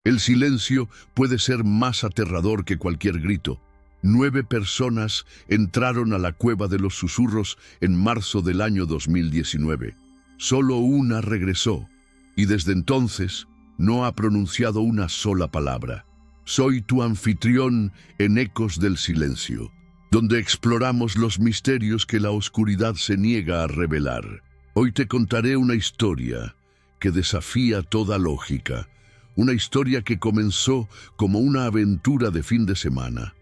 El silencio puede ser más aterrador que cualquier grito. 9 personas entraron a la Cueva de los Susurros en marzo del año 2019. Solo una regresó, y desde entonces no ha pronunciado una sola palabra. Soy tu anfitrión en Ecos del Silencio, donde exploramos los misterios que la oscuridad se niega a revelar. Hoy te contaré una historia que desafía toda lógica, una historia que comenzó como una aventura de fin de semana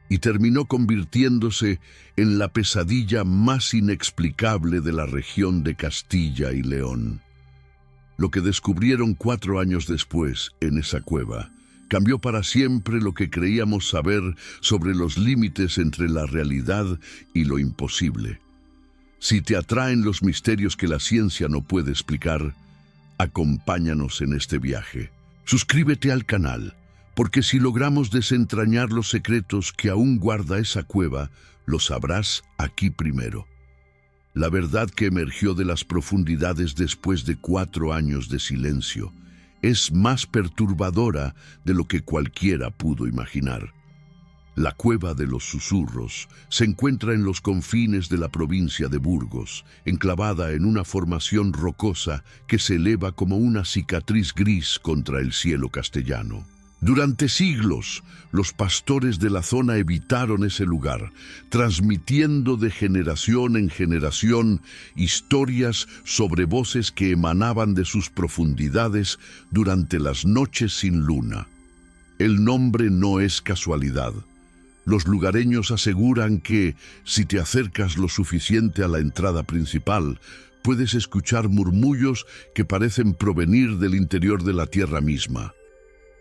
y terminó convirtiéndose en la pesadilla más inexplicable de la región de Castilla y León. Lo que descubrieron 4 años después en esa cueva cambió para siempre lo que creíamos saber sobre los límites entre la realidad y lo imposible. Si te atraen los misterios que la ciencia no puede explicar, acompáñanos en este viaje. Suscríbete al canal, porque si logramos desentrañar los secretos que aún guarda esa cueva, lo sabrás aquí primero. La verdad que emergió de las profundidades después de 4 años de silencio es más perturbadora de lo que cualquiera pudo imaginar. La Cueva de los Susurros se encuentra en los confines de la provincia de Burgos, enclavada en una formación rocosa que se eleva como una cicatriz gris contra el cielo castellano. Durante siglos, los pastores de la zona evitaron ese lugar, transmitiendo de generación en generación historias sobre voces que emanaban de sus profundidades durante las noches sin luna. El nombre no es casualidad. Los lugareños aseguran que, si te acercas lo suficiente a la entrada principal, puedes escuchar murmullos que parecen provenir del interior de la tierra misma.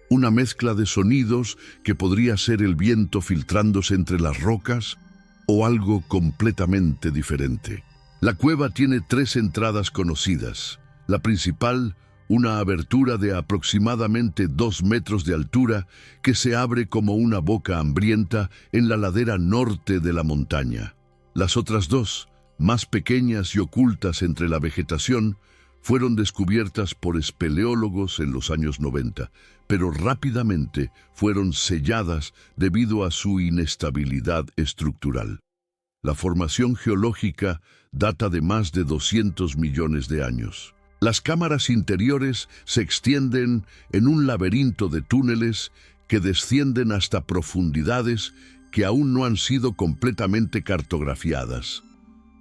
Una mezcla de sonidos que podría ser el viento filtrándose entre las rocas o algo completamente diferente. La cueva tiene 3 entradas conocidas. La principal, una abertura de aproximadamente 2 metros de altura que se abre como una boca hambrienta en la ladera norte de la montaña. Las otras 2, más pequeñas y ocultas entre la vegetación, fueron descubiertas por espeleólogos en los años 90, pero rápidamente fueron selladas debido a su inestabilidad estructural. La formación geológica data de más de 200 millones de años. Las cámaras interiores se extienden en un laberinto de túneles que descienden hasta profundidades que aún no han sido completamente cartografiadas.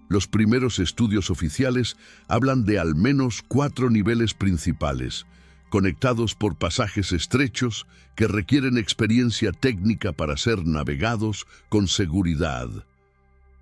Los primeros estudios oficiales hablan de al menos 4 niveles principales, conectados por pasajes estrechos que requieren experiencia técnica para ser navegados con seguridad.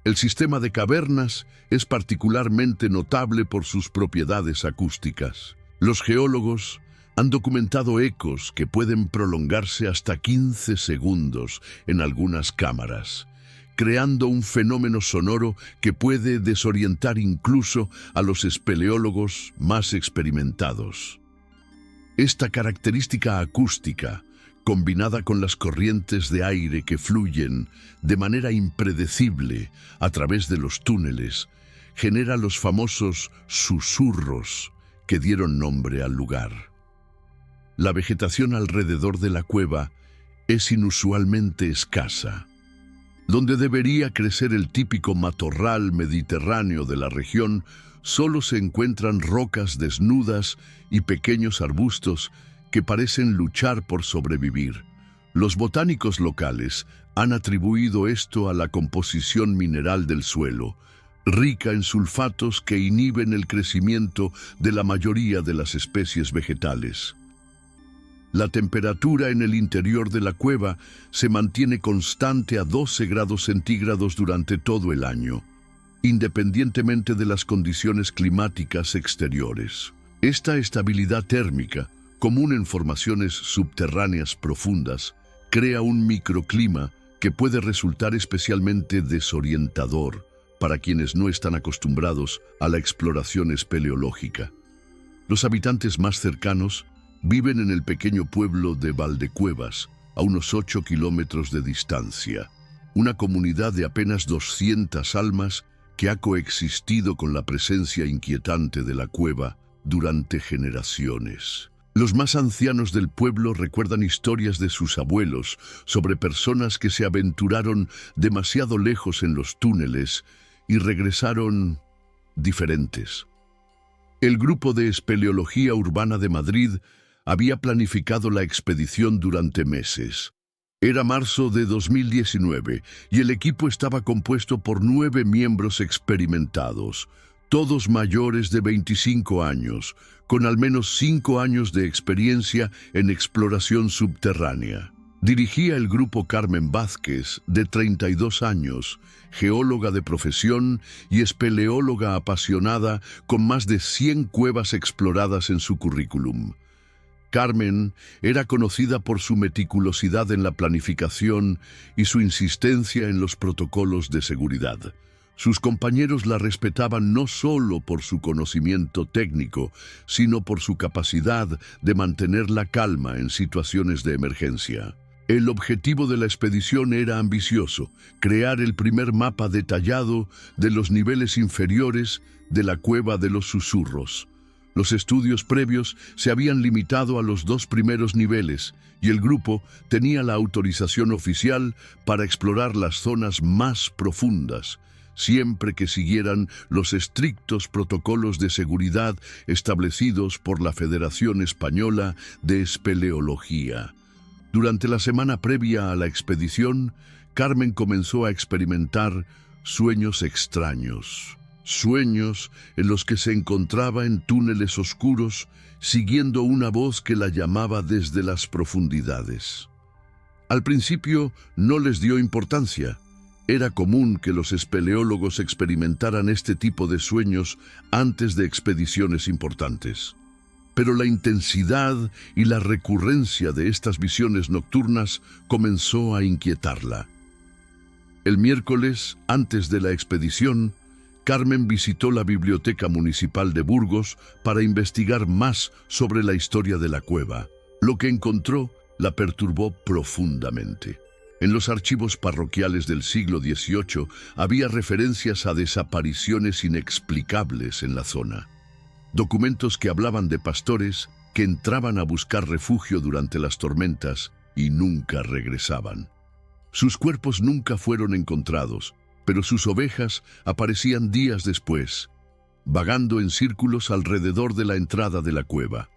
El sistema de cavernas es particularmente notable por sus propiedades acústicas. Los geólogos han documentado ecos que pueden prolongarse hasta 15 segundos en algunas cámaras, creando un fenómeno sonoro que puede desorientar incluso a los espeleólogos más experimentados. Esta característica acústica, combinada con las corrientes de aire que fluyen de manera impredecible a través de los túneles, genera los famosos susurros que dieron nombre al lugar. La vegetación alrededor de la cueva es inusualmente escasa. Donde debería crecer el típico matorral mediterráneo de la región, solo se encuentran rocas desnudas y pequeños arbustos que parecen luchar por sobrevivir. Los botánicos locales han atribuido esto a la composición mineral del suelo, rica en sulfatos que inhiben el crecimiento de la mayoría de las especies vegetales. La temperatura en el interior de la cueva se mantiene constante a 12 grados centígrados durante todo el año, independientemente de las condiciones climáticas exteriores. Esta estabilidad térmica, común en formaciones subterráneas profundas, crea un microclima que puede resultar especialmente desorientador para quienes no están acostumbrados a la exploración espeleológica. Los habitantes más cercanos viven en el pequeño pueblo de Valdecuevas, a unos 8 kilómetros de distancia, una comunidad de apenas 200 almas que ha coexistido con la presencia inquietante de la cueva durante generaciones. Los más ancianos del pueblo recuerdan historias de sus abuelos sobre personas que se aventuraron demasiado lejos en los túneles y regresaron diferentes. El grupo de espeleología urbana de Madrid había planificado la expedición durante meses. Era marzo de 2019 y el equipo estaba compuesto por 9 miembros experimentados, todos mayores de 25 años, con al menos 5 años de experiencia en exploración subterránea. Dirigía el grupo Carmen Vázquez, de 32 años, geóloga de profesión y espeleóloga apasionada con más de 100 cuevas exploradas en su currículum. Carmen era conocida por su meticulosidad en la planificación y su insistencia en los protocolos de seguridad. Sus compañeros la respetaban no solo por su conocimiento técnico, sino por su capacidad de mantener la calma en situaciones de emergencia. El objetivo de la expedición era ambicioso: crear el primer mapa detallado de los niveles inferiores de la Cueva de los Susurros. Los estudios previos se habían limitado a los 2 primeros niveles y el grupo tenía la autorización oficial para explorar las zonas más profundas, siempre que siguieran los estrictos protocolos de seguridad establecidos por la Federación Española de Espeleología. Durante la semana previa a la expedición, Carmen comenzó a experimentar sueños extraños. Sueños en los que se encontraba en túneles oscuros, siguiendo una voz que la llamaba desde las profundidades. Al principio no les dio importancia. Era común que los espeleólogos experimentaran este tipo de sueños antes de expediciones importantes. Pero la intensidad y la recurrencia de estas visiones nocturnas comenzó a inquietarla. El miércoles, antes de la expedición, Carmen visitó la Biblioteca Municipal de Burgos para investigar más sobre la historia de la cueva. Lo que encontró la perturbó profundamente. En los archivos parroquiales del siglo XVIII había referencias a desapariciones inexplicables en la zona. Documentos que hablaban de pastores que entraban a buscar refugio durante las tormentas y nunca regresaban. Sus cuerpos nunca fueron encontrados, pero sus ovejas aparecían días después, vagando en círculos alrededor de la entrada de la cueva,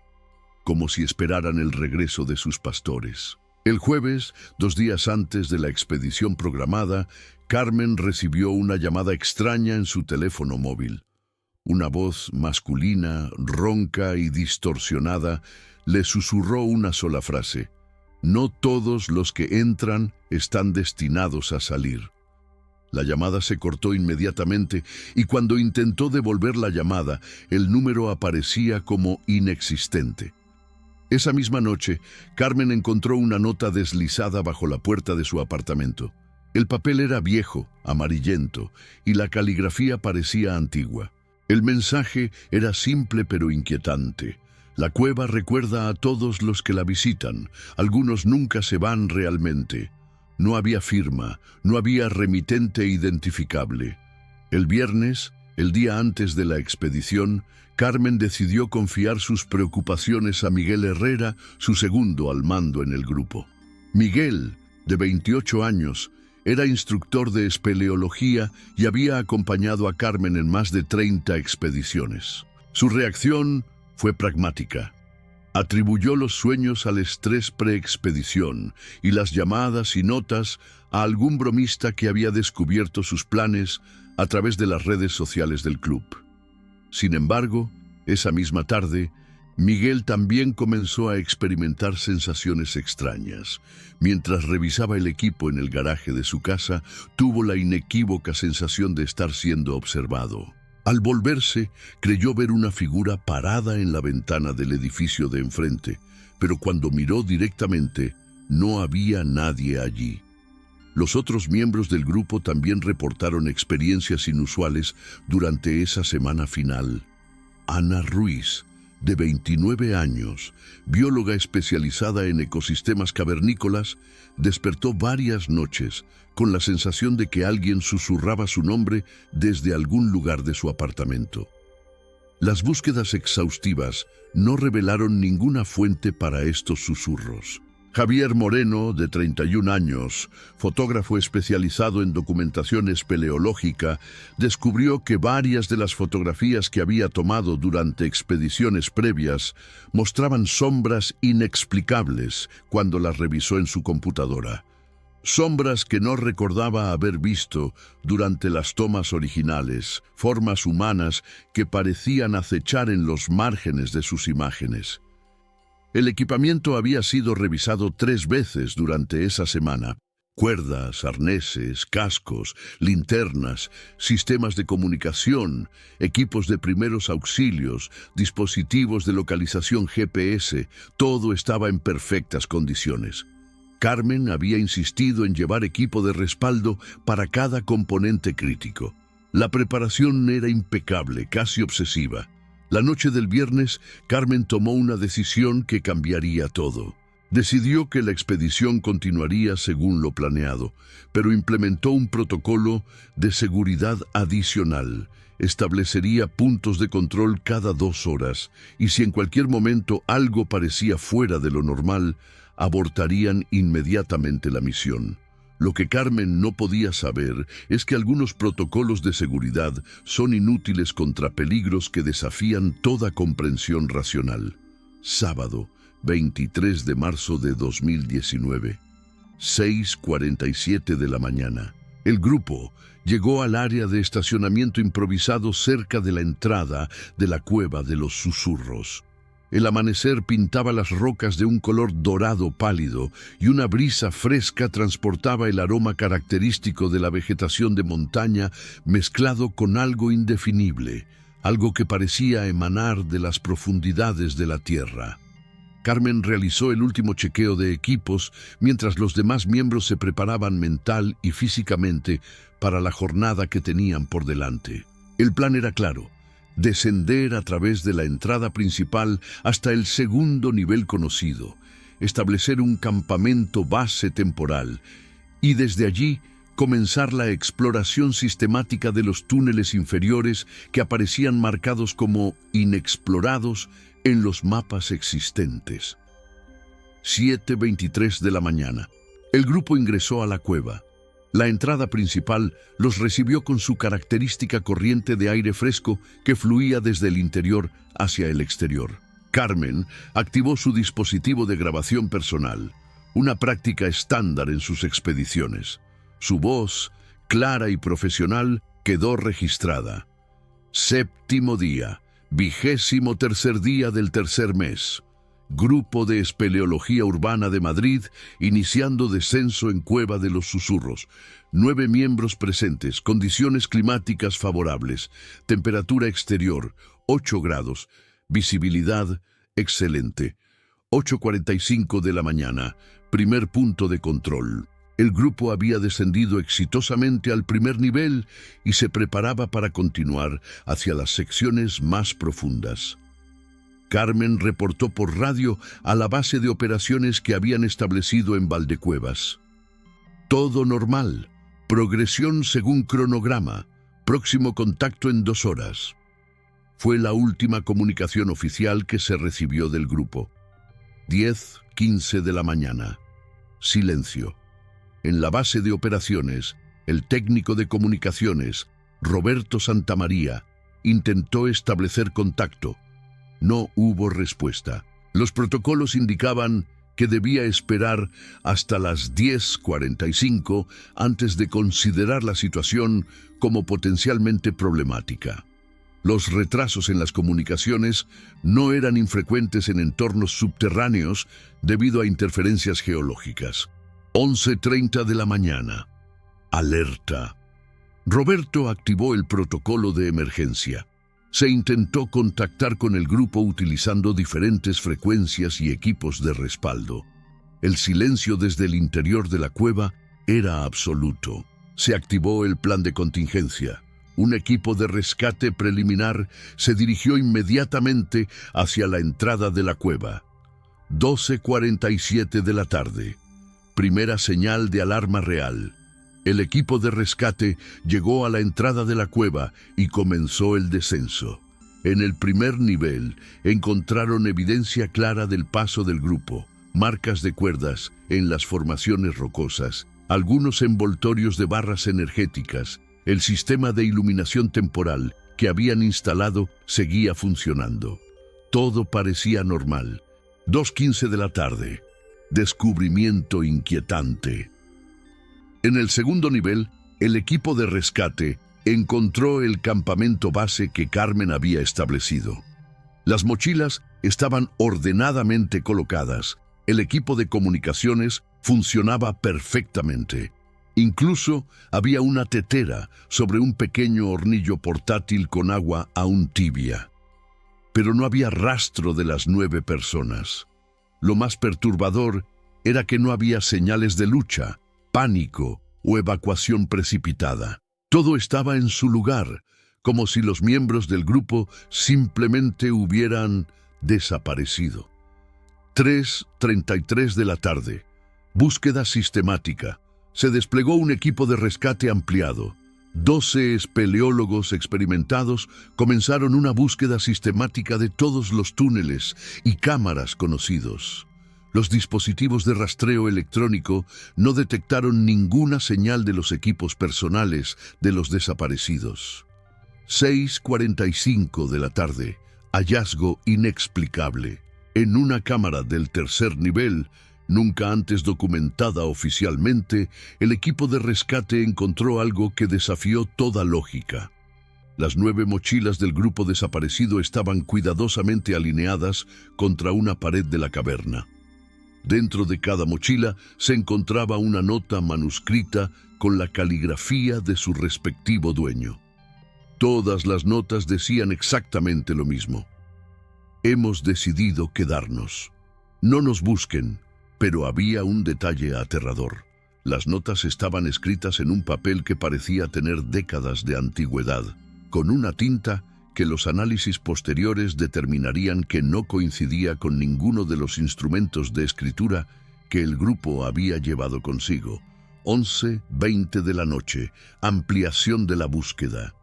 como si esperaran el regreso de sus pastores. El jueves, 2 días antes de la expedición programada, Carmen recibió una llamada extraña en su teléfono móvil. Una voz masculina, ronca y distorsionada, le susurró una sola frase: «No todos los que entran están destinados a salir». La llamada se cortó inmediatamente y cuando intentó devolver la llamada, el número aparecía como inexistente. Esa misma noche, Carmen encontró una nota deslizada bajo la puerta de su apartamento. El papel era viejo, amarillento, y la caligrafía parecía antigua. El mensaje era simple pero inquietante. La cueva recuerda a todos los que la visitan. Algunos nunca se van realmente. No había firma, no había remitente identificable. El viernes, el día antes de la expedición, Carmen decidió confiar sus preocupaciones a Miguel Herrera, su segundo al mando en el grupo. Miguel, de 28 años, era instructor de espeleología y había acompañado a Carmen en más de 30 expediciones. Su reacción fue pragmática. Atribuyó los sueños al estrés preexpedición y las llamadas y notas a algún bromista que había descubierto sus planes a través de las redes sociales del club. Sin embargo, esa misma tarde, Miguel también comenzó a experimentar sensaciones extrañas. Mientras revisaba el equipo en el garaje de su casa, tuvo la inequívoca sensación de estar siendo observado. Al volverse, creyó ver una figura parada en la ventana del edificio de enfrente, pero cuando miró directamente, no había nadie allí. Los otros miembros del grupo también reportaron experiencias inusuales durante esa semana final. Ana Ruiz, de 29 años, bióloga especializada en ecosistemas cavernícolas, despertó varias noches con la sensación de que alguien susurraba su nombre desde algún lugar de su apartamento. Las búsquedas exhaustivas no revelaron ninguna fuente para estos susurros. Javier Moreno, de 31 años, fotógrafo especializado en documentación espeleológica, descubrió que varias de las fotografías que había tomado durante expediciones previas mostraban sombras inexplicables cuando las revisó en su computadora. Sombras que no recordaba haber visto durante las tomas originales, formas humanas que parecían acechar en los márgenes de sus imágenes. El equipamiento había sido revisado 3 veces durante esa semana. Cuerdas, arneses, cascos, linternas, sistemas de comunicación, equipos de primeros auxilios, dispositivos de localización GPS, todo estaba en perfectas condiciones. Carmen había insistido en llevar equipo de respaldo para cada componente crítico. La preparación era impecable, casi obsesiva. La noche del viernes, Carmen tomó una decisión que cambiaría todo. Decidió que la expedición continuaría según lo planeado, pero implementó un protocolo de seguridad adicional. Establecería puntos de control cada 2 horas, y si en cualquier momento algo parecía fuera de lo normal, abortarían inmediatamente la misión. Lo que Carmen no podía saber es que algunos protocolos de seguridad son inútiles contra peligros que desafían toda comprensión racional. Sábado, 23 de marzo de 2019, 6:47 de la mañana. El grupo llegó al área de estacionamiento improvisado cerca de la entrada de la cueva de los susurros. El amanecer pintaba las rocas de un color dorado pálido y una brisa fresca transportaba el aroma característico de la vegetación de montaña mezclado con algo indefinible, algo que parecía emanar de las profundidades de la tierra. Carmen realizó el último chequeo de equipos mientras los demás miembros se preparaban mental y físicamente para la jornada que tenían por delante. El plan era claro: descender a través de la entrada principal hasta el segundo nivel conocido, establecer un campamento base temporal y desde allí comenzar la exploración sistemática de los túneles inferiores que aparecían marcados como inexplorados en los mapas existentes. 7:23 de la mañana. El grupo ingresó a la cueva. La entrada principal los recibió con su característica corriente de aire fresco que fluía desde el interior hacia el exterior. Carmen activó su dispositivo de grabación personal, una práctica estándar en sus expediciones. Su voz, clara y profesional, quedó registrada. 7º día, 23º día del tercer mes. Grupo de Espeleología Urbana de Madrid, iniciando descenso en Cueva de los Susurros. 9 miembros presentes, condiciones climáticas favorables, temperatura exterior, 8 grados, visibilidad excelente. 8:45 de la mañana, primer punto de control. El grupo había descendido exitosamente al primer nivel y se preparaba para continuar hacia las secciones más profundas. Carmen reportó por radio a la base de operaciones que habían establecido en Valdecuevas. Todo normal, progresión según cronograma, próximo contacto en 2 horas. Fue la última comunicación oficial que se recibió del grupo. 10:15 de la mañana. Silencio. En la base de operaciones, el técnico de comunicaciones, Roberto Santamaría, intentó establecer contacto. No hubo respuesta. Los protocolos indicaban que debía esperar hasta las 10:45 antes de considerar la situación como potencialmente problemática. Los retrasos en las comunicaciones no eran infrecuentes en entornos subterráneos debido a interferencias geológicas. 11:30 de la mañana. Alerta. Roberto activó el protocolo de emergencia. Se intentó contactar con el grupo utilizando diferentes frecuencias y equipos de respaldo. El silencio desde el interior de la cueva era absoluto. Se activó el plan de contingencia. Un equipo de rescate preliminar se dirigió inmediatamente hacia la entrada de la cueva. 12:47 de la tarde. Primera señal de alarma real. El equipo de rescate llegó a la entrada de la cueva y comenzó el descenso. En el primer nivel encontraron evidencia clara del paso del grupo, marcas de cuerdas en las formaciones rocosas, algunos envoltorios de barras energéticas. El sistema de iluminación temporal que habían instalado seguía funcionando. Todo parecía normal. 2:15 de la tarde. Descubrimiento inquietante. En el segundo nivel, el equipo de rescate encontró el campamento base que Carmen había establecido. Las mochilas estaban ordenadamente colocadas. El equipo de comunicaciones funcionaba perfectamente. Incluso había una tetera sobre un pequeño hornillo portátil con agua aún tibia. Pero no había rastro de las 9 personas. Lo más perturbador era que no había señales de lucha, pánico o evacuación precipitada. Todo estaba en su lugar, como si los miembros del grupo simplemente hubieran desaparecido. 3:33 de la tarde. Búsqueda sistemática. Se desplegó un equipo de rescate ampliado. 12 espeleólogos experimentados comenzaron una búsqueda sistemática de todos los túneles y cámaras conocidos. Los dispositivos de rastreo electrónico no detectaron ninguna señal de los equipos personales de los desaparecidos. 6:45 de la tarde. Hallazgo inexplicable. En una cámara del tercer nivel, nunca antes documentada oficialmente, el equipo de rescate encontró algo que desafió toda lógica. Las 9 mochilas del grupo desaparecido estaban cuidadosamente alineadas contra una pared de la caverna. Dentro de cada mochila se encontraba una nota manuscrita con la caligrafía de su respectivo dueño. Todas las notas decían exactamente lo mismo. Hemos decidido quedarnos. No nos busquen. Pero había un detalle aterrador. Las notas estaban escritas en un papel que parecía tener décadas de antigüedad, con una tinta que los análisis posteriores determinarían que no coincidía con ninguno de los instrumentos de escritura que el grupo había llevado consigo. 11:20 de la noche. Ampliación de la búsqueda.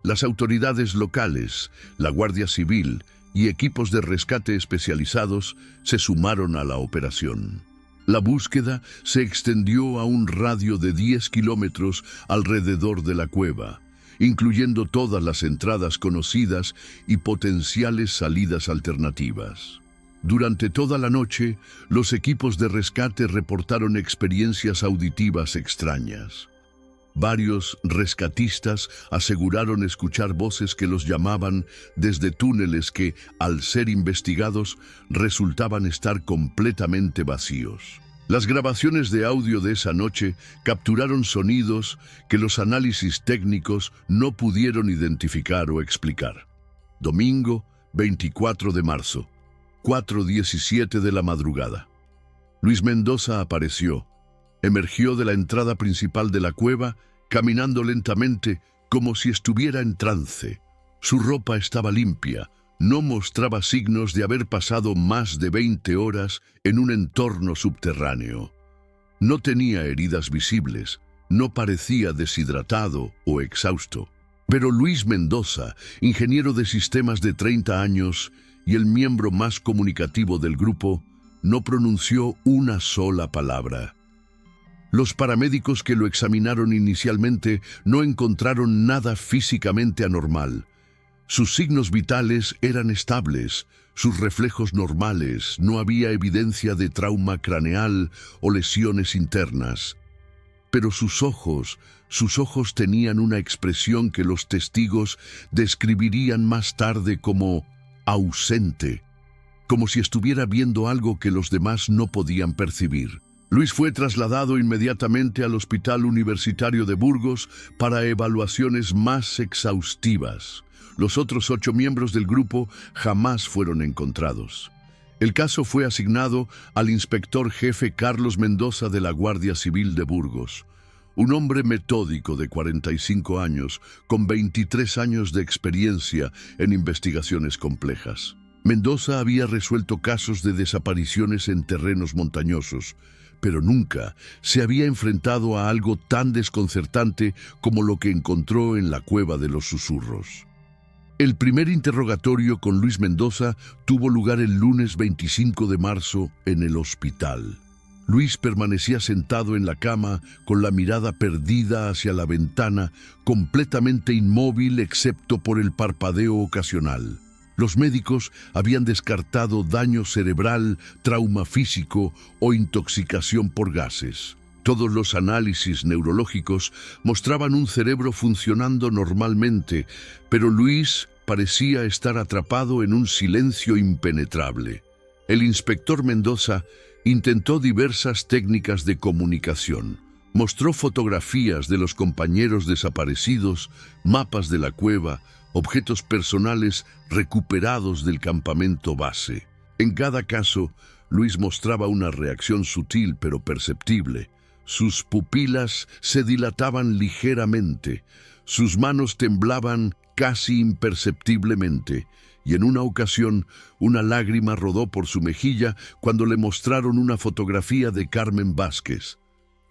Las autoridades locales, la Guardia Civil y equipos de rescate especializados se sumaron a la operación. La búsqueda se extendió a un radio de 10 kilómetros alrededor de la cueva, incluyendo todas las entradas conocidas y potenciales salidas alternativas. Durante toda la noche, los equipos de rescate reportaron experiencias auditivas extrañas. Varios rescatistas aseguraron escuchar voces que los llamaban desde túneles que, al ser investigados, resultaban estar completamente vacíos. Las grabaciones de audio de esa noche capturaron sonidos que los análisis técnicos no pudieron identificar o explicar. Domingo, 24 de marzo, 4:17 de la madrugada. Luis Mendoza apareció. Emergió de la entrada principal de la cueva, caminando lentamente como si estuviera en trance. Su ropa estaba limpia, no mostraba signos de haber pasado más de 20 horas en un entorno subterráneo. No tenía heridas visibles, no parecía deshidratado o exhausto. Pero Luis Mendoza, ingeniero de sistemas de 30 años y el miembro más comunicativo del grupo, no pronunció una sola palabra. Los paramédicos que lo examinaron inicialmente no encontraron nada físicamente anormal. Sus signos vitales eran estables, sus reflejos normales, no había evidencia de trauma craneal o lesiones internas. Pero sus ojos tenían una expresión que los testigos describirían más tarde como ausente, como si estuviera viendo algo que los demás no podían percibir. Luis fue trasladado inmediatamente al Hospital Universitario de Burgos para evaluaciones más exhaustivas. Los otros 8 miembros del grupo jamás fueron encontrados. El caso fue asignado al inspector jefe Carlos Mendoza de la Guardia Civil de Burgos, un hombre metódico de 45 años, con 23 años de experiencia en investigaciones complejas. Mendoza había resuelto casos de desapariciones en terrenos montañosos, pero nunca se había enfrentado a algo tan desconcertante como lo que encontró en la Cueva de los Susurros. El primer interrogatorio con Luis Mendoza tuvo lugar el lunes 25 de marzo en el hospital. Luis permanecía sentado en la cama con la mirada perdida hacia la ventana, completamente inmóvil excepto por el parpadeo ocasional. Los médicos habían descartado daño cerebral, trauma físico o intoxicación por gases. Todos los análisis neurológicos mostraban un cerebro funcionando normalmente, pero Luis parecía estar atrapado en un silencio impenetrable. El inspector Mendoza intentó diversas técnicas de comunicación. Mostró fotografías de los compañeros desaparecidos, mapas de la cueva, objetos personales recuperados del campamento base. En cada caso, Luis mostraba una reacción sutil pero perceptible. Sus pupilas se dilataban ligeramente, sus manos temblaban casi imperceptiblemente, y en una ocasión una lágrima rodó por su mejilla cuando le mostraron una fotografía de Carmen Vázquez.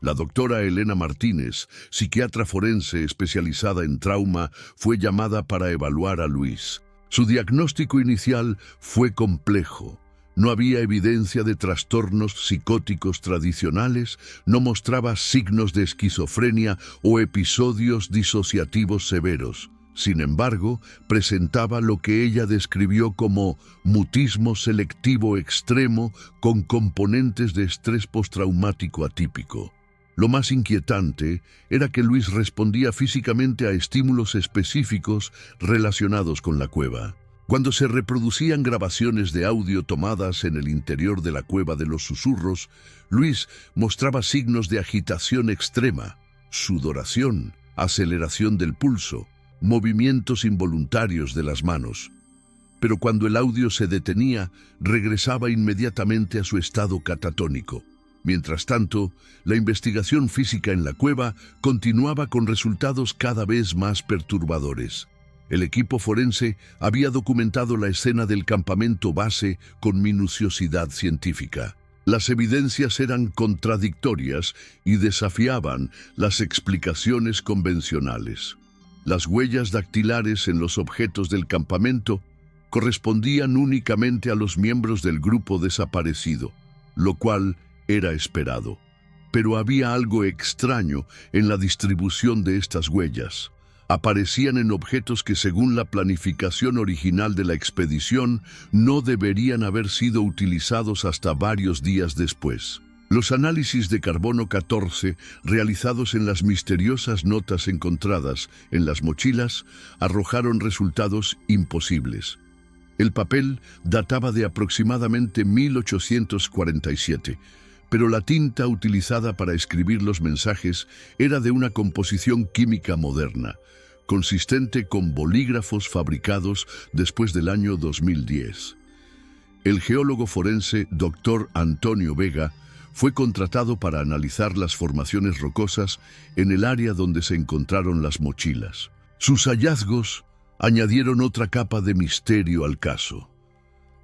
La doctora Elena Martínez, psiquiatra forense especializada en trauma, fue llamada para evaluar a Luis. Su diagnóstico inicial fue complejo. No había evidencia de trastornos psicóticos tradicionales, no mostraba signos de esquizofrenia o episodios disociativos severos. Sin embargo, presentaba lo que ella describió como mutismo selectivo extremo con componentes de estrés postraumático atípico. Lo más inquietante era que Luis respondía físicamente a estímulos específicos relacionados con la cueva. Cuando se reproducían grabaciones de audio tomadas en el interior de la cueva de los susurros, Luis mostraba signos de agitación extrema, sudoración, aceleración del pulso, movimientos involuntarios de las manos. Pero cuando el audio se detenía, regresaba inmediatamente a su estado catatónico. Mientras tanto, la investigación física en la cueva continuaba con resultados cada vez más perturbadores. El equipo forense había documentado la escena del campamento base con minuciosidad científica. Las evidencias eran contradictorias y desafiaban las explicaciones convencionales. Las huellas dactilares en los objetos del campamento correspondían únicamente a los miembros del grupo desaparecido, lo cual era esperado. Pero había algo extraño en la distribución de estas huellas. Aparecían en objetos que, según la planificación original de la expedición, no deberían haber sido utilizados hasta varios días después. Los análisis de carbono 14 realizados en las misteriosas notas encontradas en las mochilas arrojaron resultados imposibles. El papel databa de aproximadamente 1847, pero la tinta utilizada para escribir los mensajes era de una composición química moderna, consistente con bolígrafos fabricados después del año 2010. El geólogo forense Dr. Antonio Vega fue contratado para analizar las formaciones rocosas en el área donde se encontraron las mochilas. Sus hallazgos añadieron otra capa de misterio al caso.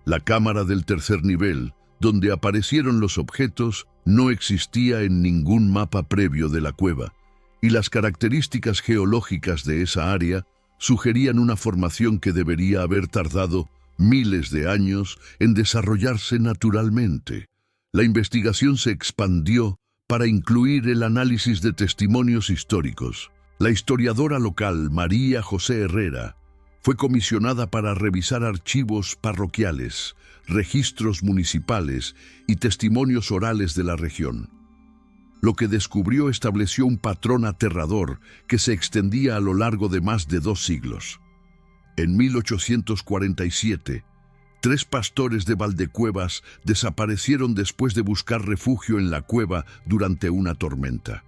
La cámara del tercer nivel, donde aparecieron los objetos, no existía en ningún mapa previo de la cueva, y las características geológicas de esa área sugerían una formación que debería haber tardado miles de años en desarrollarse naturalmente. La investigación se expandió para incluir el análisis de testimonios históricos. La historiadora local, María José Herrera, fue comisionada para revisar archivos parroquiales, registros municipales y testimonios orales de la región. Lo que descubrió estableció un patrón aterrador que se extendía a lo largo de más de 2 siglos. En 1847, 3 pastores de Valdecuevas desaparecieron después de buscar refugio en la cueva durante una tormenta.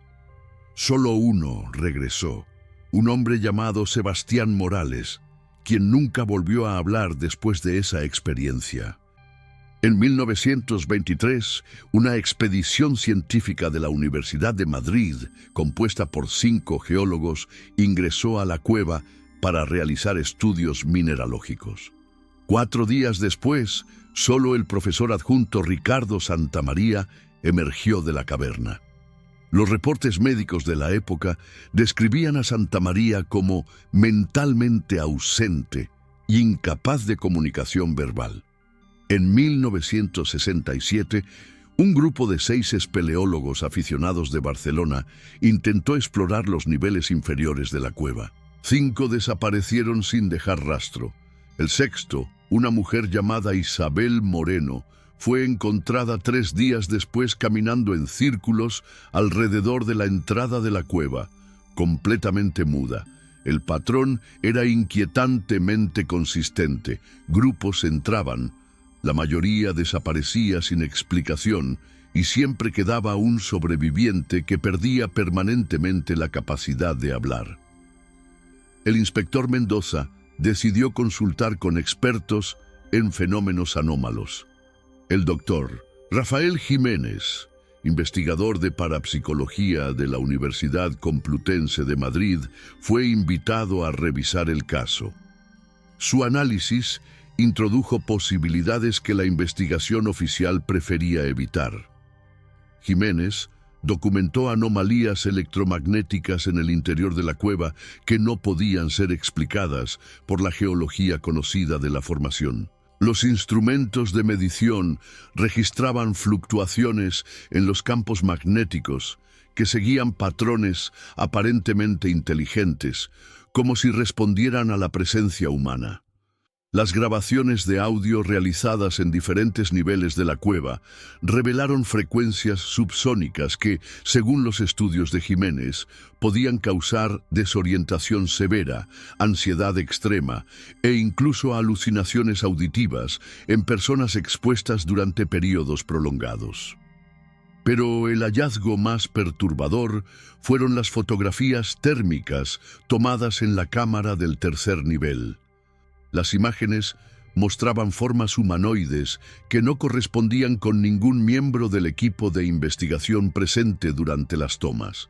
Solo uno regresó, un hombre llamado Sebastián Morales, quien nunca volvió a hablar después de esa experiencia. En 1923, una expedición científica de la Universidad de Madrid, compuesta por 5 geólogos, ingresó a la cueva para realizar estudios mineralógicos. 4 días después, solo el profesor adjunto Ricardo Santamaría emergió de la caverna. Los reportes médicos de la época describían a Santamaría como mentalmente ausente, incapaz de comunicación verbal. En 1967, un grupo de 6 espeleólogos aficionados de Barcelona intentó explorar los niveles inferiores de la cueva. 5 desaparecieron sin dejar rastro. El sexto, una mujer llamada Isabel Moreno, fue encontrada 3 días después caminando en círculos alrededor de la entrada de la cueva, completamente muda. El patrón era inquietantemente consistente. Grupos entraban, la mayoría desaparecía sin explicación y siempre quedaba un sobreviviente que perdía permanentemente la capacidad de hablar. El inspector Mendoza decidió consultar con expertos en fenómenos anómalos. El doctor Rafael Jiménez, investigador de parapsicología de la Universidad Complutense de Madrid, fue invitado a revisar el caso. Su análisis introdujo posibilidades que la investigación oficial prefería evitar. Jiménez documentó anomalías electromagnéticas en el interior de la cueva que no podían ser explicadas por la geología conocida de la formación. Los instrumentos de medición registraban fluctuaciones en los campos magnéticos que seguían patrones aparentemente inteligentes, como si respondieran a la presencia humana. Las grabaciones de audio realizadas en diferentes niveles de la cueva revelaron frecuencias subsónicas que, según los estudios de Jiménez, podían causar desorientación severa, ansiedad extrema e incluso alucinaciones auditivas en personas expuestas durante periodos prolongados. Pero el hallazgo más perturbador fueron las fotografías térmicas tomadas en la cámara del tercer nivel. Las imágenes mostraban formas humanoides que no correspondían con ningún miembro del equipo de investigación presente durante las tomas.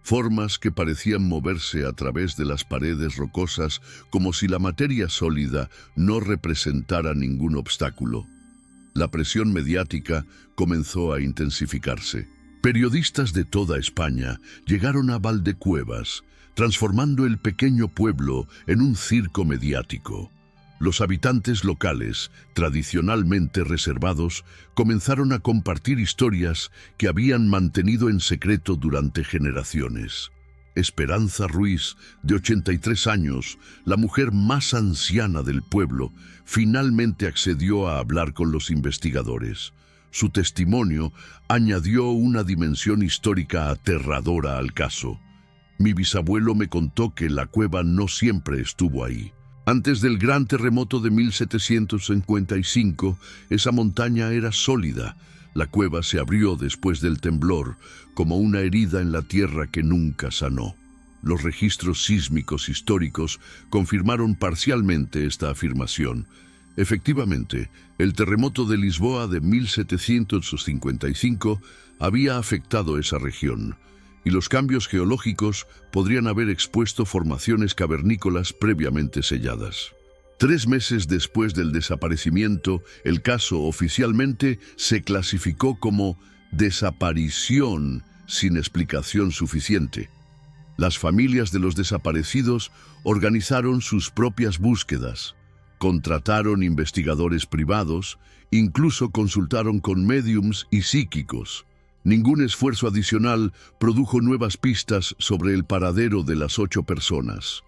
Formas que parecían moverse a través de las paredes rocosas como si la materia sólida no representara ningún obstáculo. La presión mediática comenzó a intensificarse. Periodistas de toda España llegaron a Valdecuevas, transformando el pequeño pueblo en un circo mediático. Los habitantes locales, tradicionalmente reservados, comenzaron a compartir historias que habían mantenido en secreto durante generaciones. Esperanza Ruiz, de 83 años, la mujer más anciana del pueblo, finalmente accedió a hablar con los investigadores. Su testimonio añadió una dimensión histórica aterradora al caso. Mi bisabuelo me contó que la cueva no siempre estuvo ahí. Antes del gran terremoto de 1755, esa montaña era sólida. La cueva se abrió después del temblor, como una herida en la tierra que nunca sanó. Los registros sísmicos históricos confirmaron parcialmente esta afirmación. Efectivamente, el terremoto de Lisboa de 1755 había afectado esa región, y los cambios geológicos podrían haber expuesto formaciones cavernícolas previamente selladas. 3 meses después del desaparecimiento, el caso oficialmente se clasificó como desaparición sin explicación suficiente. Las familias de los desaparecidos organizaron sus propias búsquedas, contrataron investigadores privados, incluso consultaron con médiums y psíquicos. Ningún esfuerzo adicional produjo nuevas pistas sobre el paradero de las 8 personas.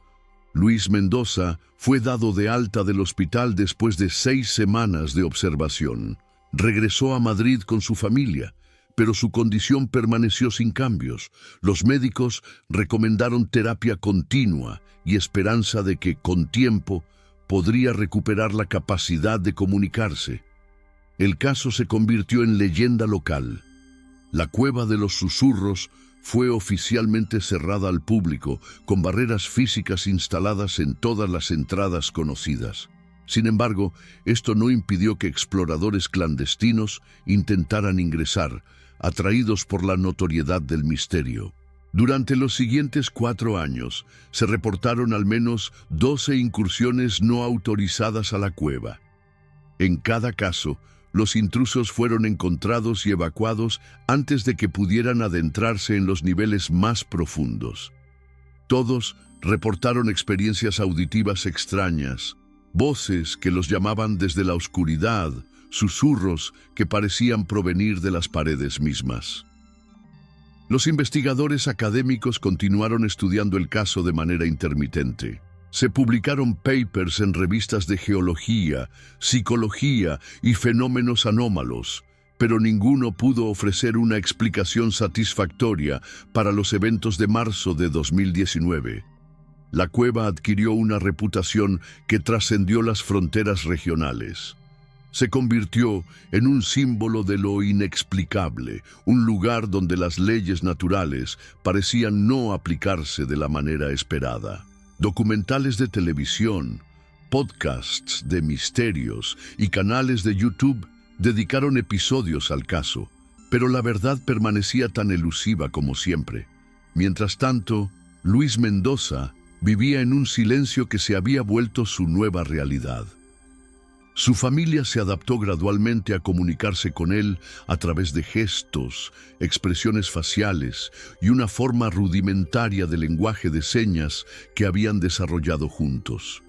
Luis Mendoza fue dado de alta del hospital después de 6 semanas de observación. Regresó a Madrid con su familia, pero su condición permaneció sin cambios. Los médicos recomendaron terapia continua y esperanza de que, con tiempo, podría recuperar la capacidad de comunicarse. El caso se convirtió en leyenda local. La Cueva de los Susurros fue oficialmente cerrada al público, con barreras físicas instaladas en todas las entradas conocidas. Sin embargo, esto no impidió que exploradores clandestinos intentaran ingresar, atraídos por la notoriedad del misterio. Durante los siguientes 4 años, se reportaron al menos 12 incursiones no autorizadas a la cueva. En cada caso, los intrusos fueron encontrados y evacuados antes de que pudieran adentrarse en los niveles más profundos. Todos reportaron experiencias auditivas extrañas, voces que los llamaban desde la oscuridad, susurros que parecían provenir de las paredes mismas. Los investigadores académicos continuaron estudiando el caso de manera intermitente. Se publicaron papers en revistas de geología, psicología y fenómenos anómalos, pero ninguno pudo ofrecer una explicación satisfactoria para los eventos de marzo de 2019. La cueva adquirió una reputación que trascendió las fronteras regionales. Se convirtió en un símbolo de lo inexplicable, un lugar donde las leyes naturales parecían no aplicarse de la manera esperada. Documentales de televisión, podcasts de misterios y canales de YouTube dedicaron episodios al caso, pero la verdad permanecía tan elusiva como siempre. Mientras tanto, Luis Mendoza vivía en un silencio que se había vuelto su nueva realidad. Su familia se adaptó gradualmente a comunicarse con él a través de gestos, expresiones faciales y una forma rudimentaria de lenguaje de señas que habían desarrollado juntos.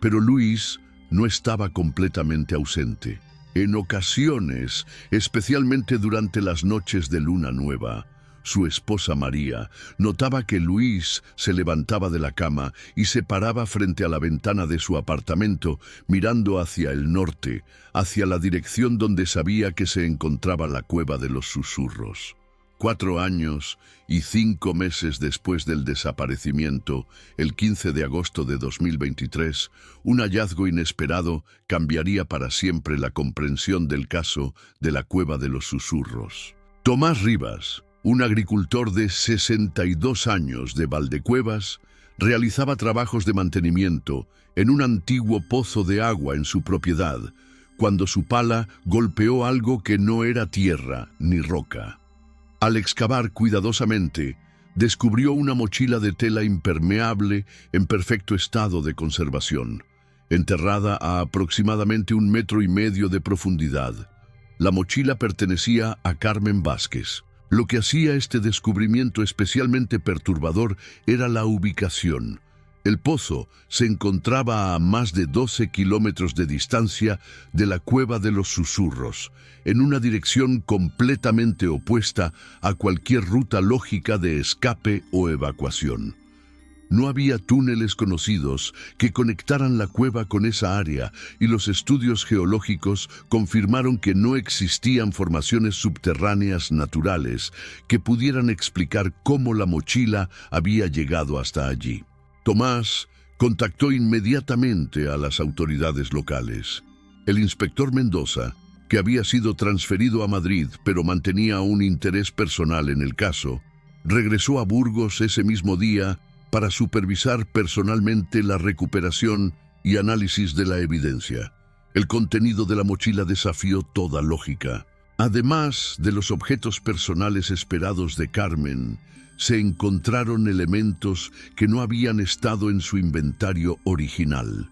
Pero Luis no estaba completamente ausente. En ocasiones, especialmente durante las noches de luna nueva, su esposa María notaba que Luis se levantaba de la cama y se paraba frente a la ventana de su apartamento, mirando hacia el norte, hacia la dirección donde sabía que se encontraba la cueva de los susurros. 4 años y 5 meses después del desaparecimiento, el 15 de agosto de 2023, un hallazgo inesperado cambiaría para siempre la comprensión del caso de la cueva de los susurros. Tomás Rivas, un agricultor de 62 años de Valdecuevas, realizaba trabajos de mantenimiento en un antiguo pozo de agua en su propiedad, cuando su pala golpeó algo que no era tierra ni roca. Al excavar cuidadosamente, descubrió una mochila de tela impermeable en perfecto estado de conservación, enterrada a aproximadamente 1,5 metros de profundidad. La mochila pertenecía a Carmen Vázquez. Lo que hacía este descubrimiento especialmente perturbador era la ubicación. El pozo se encontraba a más de 12 kilómetros de distancia de la cueva de los susurros, en una dirección completamente opuesta a cualquier ruta lógica de escape o evacuación. No había túneles conocidos que conectaran la cueva con esa área y los estudios geológicos confirmaron que no existían formaciones subterráneas naturales que pudieran explicar cómo la mochila había llegado hasta allí. Tomás contactó inmediatamente a las autoridades locales. El inspector Mendoza, que había sido transferido a Madrid pero mantenía un interés personal en el caso, regresó a Burgos ese mismo día para supervisar personalmente la recuperación y análisis de la evidencia. El contenido de la mochila desafió toda lógica. Además de los objetos personales esperados de Carmen, se encontraron elementos que no habían estado en su inventario original.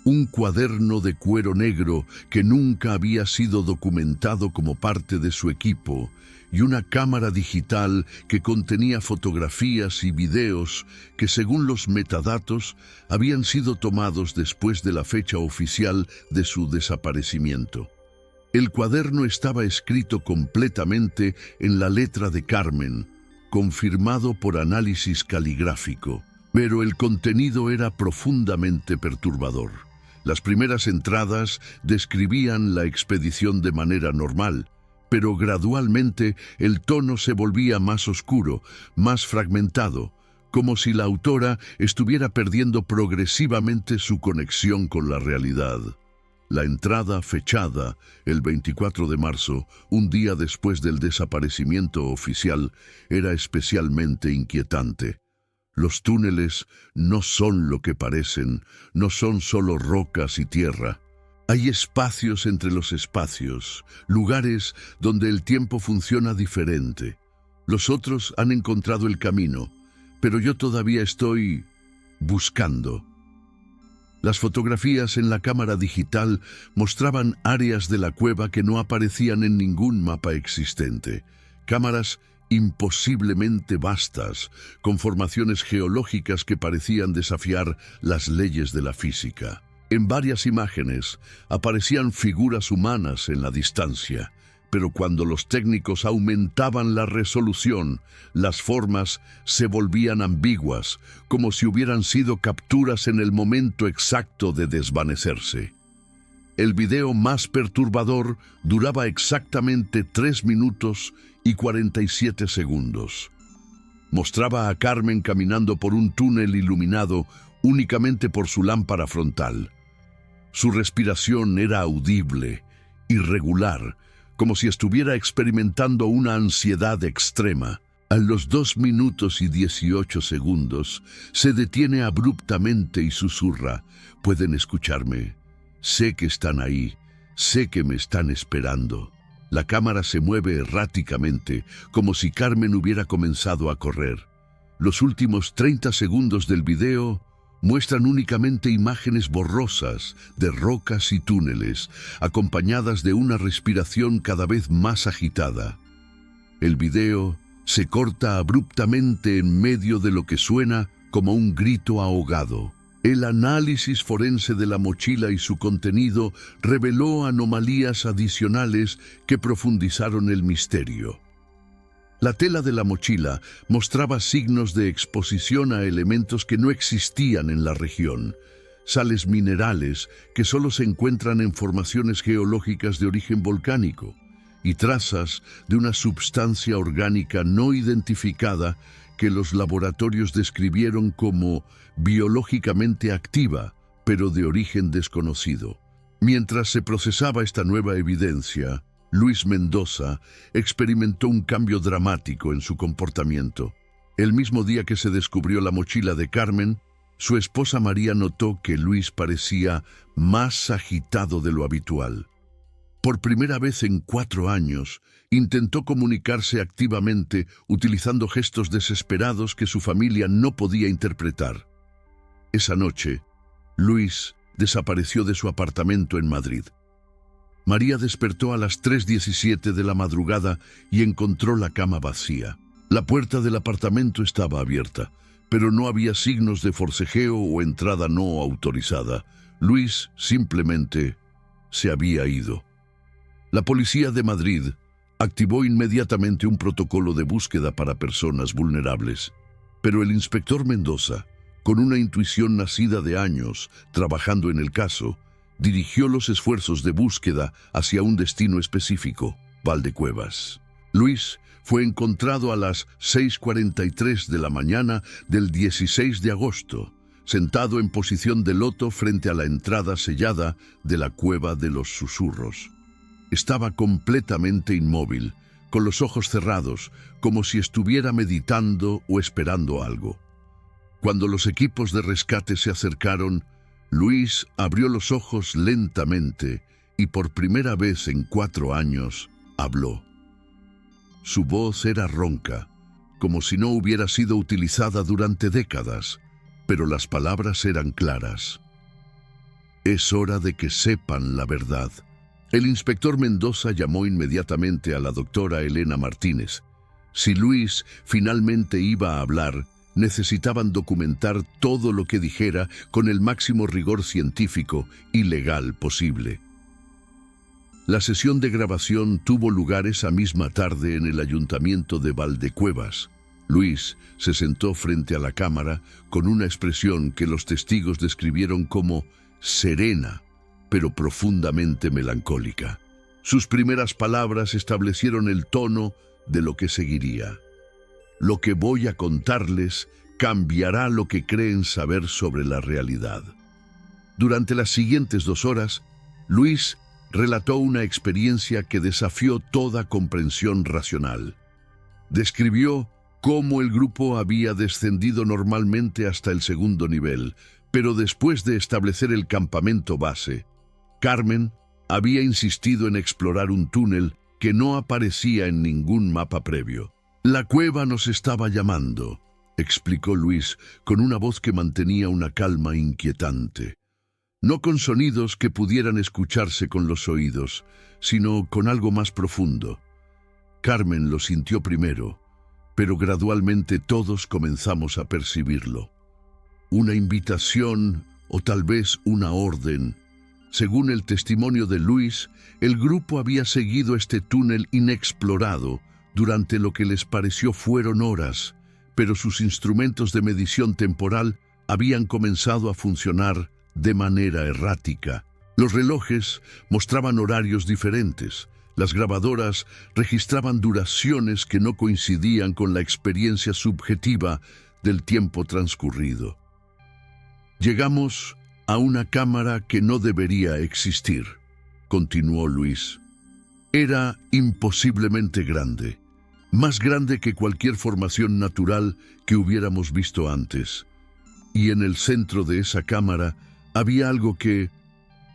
Un cuaderno de cuero negro que nunca había sido documentado como parte de su equipo, y una cámara digital que contenía fotografías y videos que, según los metadatos, habían sido tomados después de la fecha oficial de su desaparecimiento. El cuaderno estaba escrito completamente en la letra de Carmen, confirmado por análisis caligráfico, pero el contenido era profundamente perturbador. Las primeras entradas describían la expedición de manera normal, pero gradualmente el tono se volvía más oscuro, más fragmentado, como si la autora estuviera perdiendo progresivamente su conexión con la realidad. La entrada fechada el 24 de marzo, un día después del desaparecimiento oficial, era especialmente inquietante. Los túneles no son lo que parecen, no son solo rocas y tierra. Hay espacios entre los espacios, lugares donde el tiempo funciona diferente. Los otros han encontrado el camino, pero yo todavía estoy buscando. Las fotografías en la cámara digital mostraban áreas de la cueva que no aparecían en ningún mapa existente. Cámaras imposiblemente vastas, con formaciones geológicas que parecían desafiar las leyes de la física. En varias imágenes aparecían figuras humanas en la distancia, pero cuando los técnicos aumentaban la resolución, las formas se volvían ambiguas, como si hubieran sido capturas en el momento exacto de desvanecerse. El video más perturbador duraba exactamente 3 minutos y 47 segundos. Mostraba a Carmen caminando por un túnel iluminado únicamente por su lámpara frontal. Su respiración era audible, irregular, como si estuviera experimentando una ansiedad extrema. A los 2 minutos y 18 segundos, se detiene abruptamente y susurra: «¿Pueden escucharme? Sé que están ahí, sé que me están esperando». La cámara se mueve erráticamente, como si Carmen hubiera comenzado a correr. Los últimos 30 segundos del video muestran únicamente imágenes borrosas de rocas y túneles, acompañadas de una respiración cada vez más agitada. El video se corta abruptamente en medio de lo que suena como un grito ahogado. El análisis forense de la mochila y su contenido reveló anomalías adicionales que profundizaron el misterio. La tela de la mochila mostraba signos de exposición a elementos que no existían en la región, sales minerales que solo se encuentran en formaciones geológicas de origen volcánico, y trazas de una sustancia orgánica no identificada que los laboratorios describieron como biológicamente activa, pero de origen desconocido. Mientras se procesaba esta nueva evidencia, Luis Mendoza experimentó un cambio dramático en su comportamiento. El mismo día que se descubrió la mochila de Carmen, su esposa María notó que Luis parecía más agitado de lo habitual. Por primera vez en 4 años, intentó comunicarse activamente utilizando gestos desesperados que su familia no podía interpretar. Esa noche, Luis desapareció de su apartamento en Madrid. María despertó a las 3:17 de la madrugada y encontró la cama vacía. La puerta del apartamento estaba abierta, pero no había signos de forcejeo o entrada no autorizada. Luis simplemente se había ido. La policía de Madrid activó inmediatamente un protocolo de búsqueda para personas vulnerables, pero el inspector Mendoza, con una intuición nacida de años trabajando en el caso, dirigió los esfuerzos de búsqueda hacia un destino específico: Valdecuevas. Luis fue encontrado a las 6:43 de la mañana del 16 de agosto, sentado en posición de loto frente a la entrada sellada de la Cueva de los Susurros. Estaba completamente inmóvil, con los ojos cerrados, como si estuviera meditando o esperando algo. Cuando los equipos de rescate se acercaron, Luis abrió los ojos lentamente y por primera vez en 4 años habló. Su voz era ronca, como si no hubiera sido utilizada durante décadas, pero las palabras eran claras. Es hora de que sepan la verdad. El inspector Mendoza llamó inmediatamente a la doctora Elena Martínez. Si Luis finalmente iba a hablar, necesitaban documentar todo lo que dijera con el máximo rigor científico y legal posible. La sesión de grabación tuvo lugar esa misma tarde en el ayuntamiento de Valdecuevas. Luis se sentó frente a la cámara con una expresión que los testigos describieron como serena, pero profundamente melancólica. Sus primeras palabras establecieron el tono de lo que seguiría. Lo que voy a contarles cambiará lo que creen saber sobre la realidad. Durante las siguientes 2 horas, Luis relató una experiencia que desafió toda comprensión racional. Describió cómo el grupo había descendido normalmente hasta el 2.º nivel, pero después de establecer el campamento base, Carmen había insistido en explorar un túnel que no aparecía en ningún mapa previo. «La cueva nos estaba llamando», explicó Luis con una voz que mantenía una calma inquietante. No con sonidos que pudieran escucharse con los oídos, sino con algo más profundo. Carmen lo sintió primero, pero gradualmente todos comenzamos a percibirlo. Una invitación o tal vez una orden. Según el testimonio de Luis, el grupo había seguido este túnel inexplorado durante lo que les pareció fueron horas, pero sus instrumentos de medición temporal habían comenzado a funcionar de manera errática. Los relojes mostraban horarios diferentes. Las grabadoras registraban duraciones que no coincidían con la experiencia subjetiva del tiempo transcurrido. Llegamos a una cámara que no debería existir, continuó Luis. Era imposiblemente grande, más grande que cualquier formación natural que hubiéramos visto antes. Y en el centro de esa cámara había algo que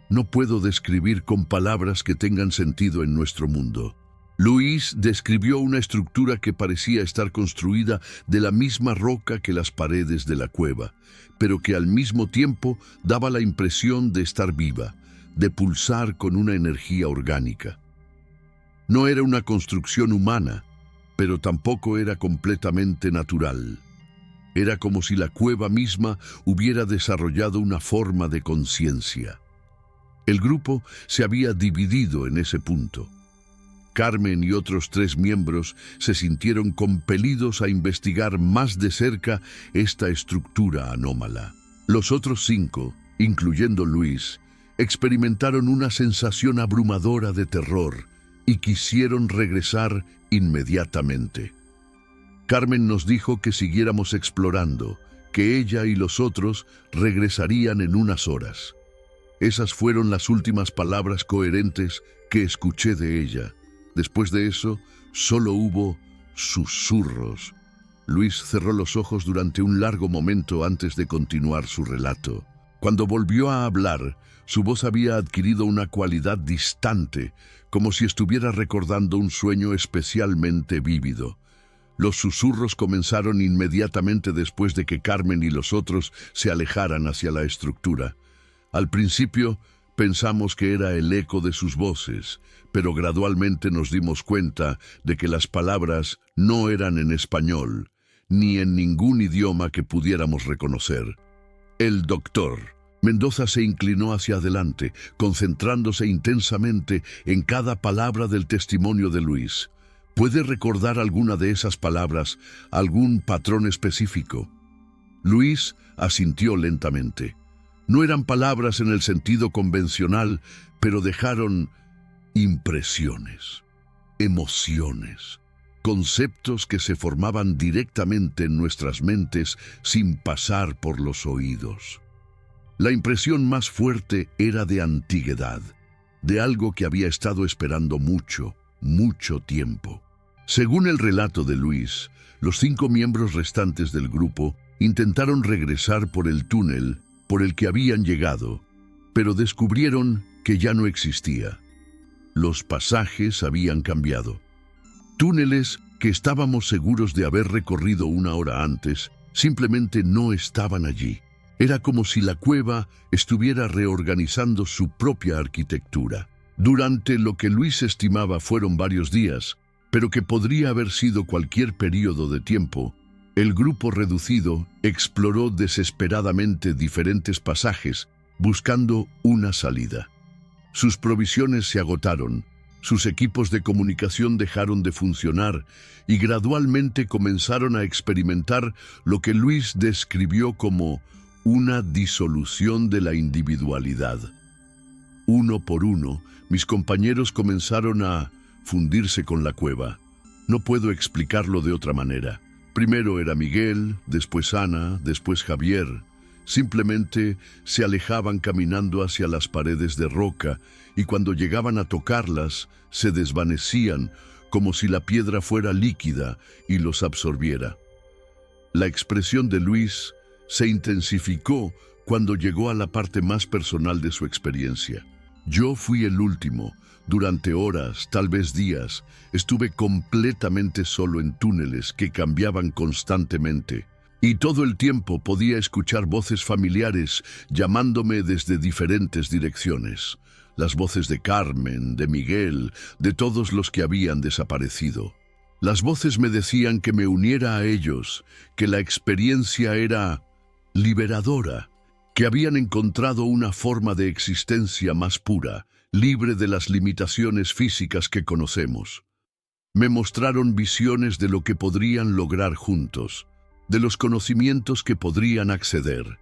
no puedo describir con palabras que tengan sentido en nuestro mundo. Luis describió una estructura que parecía estar construida de la misma roca que las paredes de la cueva, pero que al mismo tiempo daba la impresión de estar viva, de pulsar con una energía orgánica. No era una construcción humana, pero tampoco era completamente natural. Era como si la cueva misma hubiera desarrollado una forma de conciencia. El grupo se había dividido en ese punto. Carmen y otros 3 miembros se sintieron compelidos a investigar más de cerca esta estructura anómala. Los otros 5, incluyendo Luis, experimentaron una sensación abrumadora de terror y quisieron regresar inmediatamente. Carmen nos dijo que siguiéramos explorando, que ella y los otros regresarían en unas horas. Esas fueron las últimas palabras coherentes que escuché de ella. Después de eso, solo hubo susurros. Luis cerró los ojos durante un largo momento antes de continuar su relato. Cuando volvió a hablar, su voz había adquirido una cualidad distante, como si estuviera recordando un sueño especialmente vívido. Los susurros comenzaron inmediatamente después de que Carmen y los otros se alejaran hacia la estructura. Al principio, pensamos que era el eco de sus voces, pero gradualmente nos dimos cuenta de que las palabras no eran en español, ni en ningún idioma que pudiéramos reconocer. El doctor Mendoza se inclinó hacia adelante, concentrándose intensamente en cada palabra del testimonio de Luis. ¿Puede recordar alguna de esas palabras, algún patrón específico? Luis asintió lentamente. No eran palabras en el sentido convencional, pero dejaron impresiones, emociones, conceptos que se formaban directamente en nuestras mentes sin pasar por los oídos. La impresión más fuerte era de antigüedad, de algo que había estado esperando mucho, mucho tiempo. Según el relato de Luis, los 5 miembros restantes del grupo intentaron regresar por el túnel por el que habían llegado, pero descubrieron que ya no existía. Los pasajes habían cambiado. Túneles que estábamos seguros de haber recorrido una hora antes simplemente no estaban allí. Era como si la cueva estuviera reorganizando su propia arquitectura. Durante lo que Luis estimaba fueron varios días, pero que podría haber sido cualquier período de tiempo, el grupo reducido exploró desesperadamente diferentes pasajes, buscando una salida. Sus provisiones se agotaron, sus equipos de comunicación dejaron de funcionar y gradualmente comenzaron a experimentar lo que Luis describió como una disolución de la individualidad. Uno por uno, mis compañeros comenzaron a fundirse con la cueva. No puedo explicarlo de otra manera. Primero era Miguel, después Ana, después Javier. Simplemente se alejaban caminando hacia las paredes de roca y cuando llegaban a tocarlas, se desvanecían como si la piedra fuera líquida y los absorbiera. La expresión de Luis se intensificó cuando llegó a la parte más personal de su experiencia. Yo fui el último. Durante horas, tal vez días, estuve completamente solo en túneles que cambiaban constantemente. Y todo el tiempo podía escuchar voces familiares llamándome desde diferentes direcciones. Las voces de Carmen, de Miguel, de todos los que habían desaparecido. Las voces me decían que me uniera a ellos, que la experiencia era liberadora, que habían encontrado una forma de existencia más pura, libre de las limitaciones físicas que conocemos. Me mostraron visiones de lo que podrían lograr juntos, de los conocimientos que podrían acceder,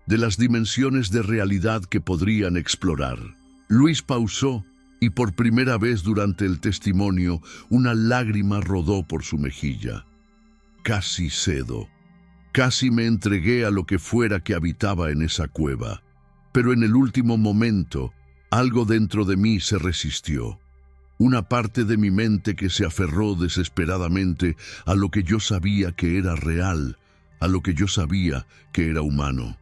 de las dimensiones de realidad que podrían explorar. Luis pausó y por primera vez durante el testimonio una lágrima rodó por su mejilla. Casi cedo. Casi me entregué a lo que fuera que habitaba en esa cueva. Pero en el último momento, algo dentro de mí se resistió. Una parte de mi mente que se aferró desesperadamente a lo que yo sabía que era real, a lo que yo sabía que era humano.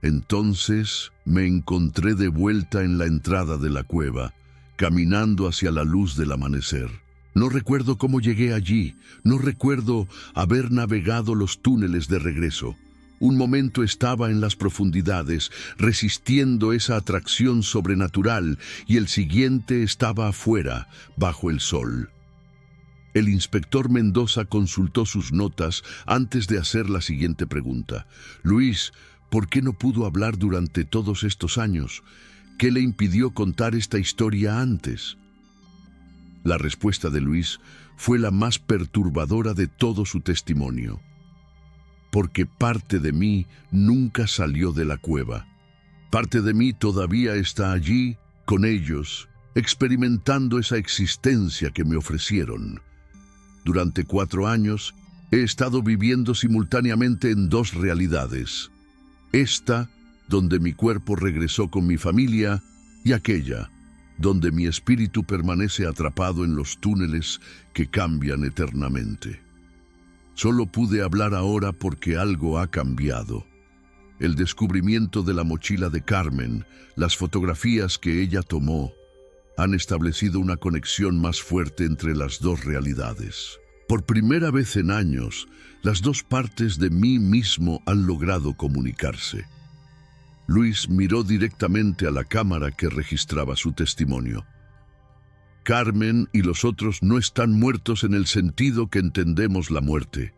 Entonces me encontré de vuelta en la entrada de la cueva, caminando hacia la luz del amanecer. No recuerdo cómo llegué allí, no recuerdo haber navegado los túneles de regreso. Un momento estaba en las profundidades, resistiendo esa atracción sobrenatural, y el siguiente estaba afuera, bajo el sol. El inspector Mendoza consultó sus notas antes de hacer la siguiente pregunta. Luis, ¿por qué no pudo hablar durante todos estos años? ¿Qué le impidió contar esta historia antes? La respuesta de Luis fue la más perturbadora de todo su testimonio. Porque parte de mí nunca salió de la cueva. Parte de mí todavía está allí, con ellos, experimentando esa existencia que me ofrecieron. Durante 4 años, he estado viviendo simultáneamente en 2 realidades. Esta, donde mi cuerpo regresó con mi familia, y aquella, donde mi espíritu permanece atrapado en los túneles que cambian eternamente. Solo pude hablar ahora porque algo ha cambiado. El descubrimiento de la mochila de Carmen, las fotografías que ella tomó, han establecido una conexión más fuerte entre las 2 realidades. Por primera vez en años, las 2 partes de mí mismo han logrado comunicarse. Luis miró directamente a la cámara que registraba su testimonio. Carmen y los otros no están muertos en el sentido que entendemos la muerte.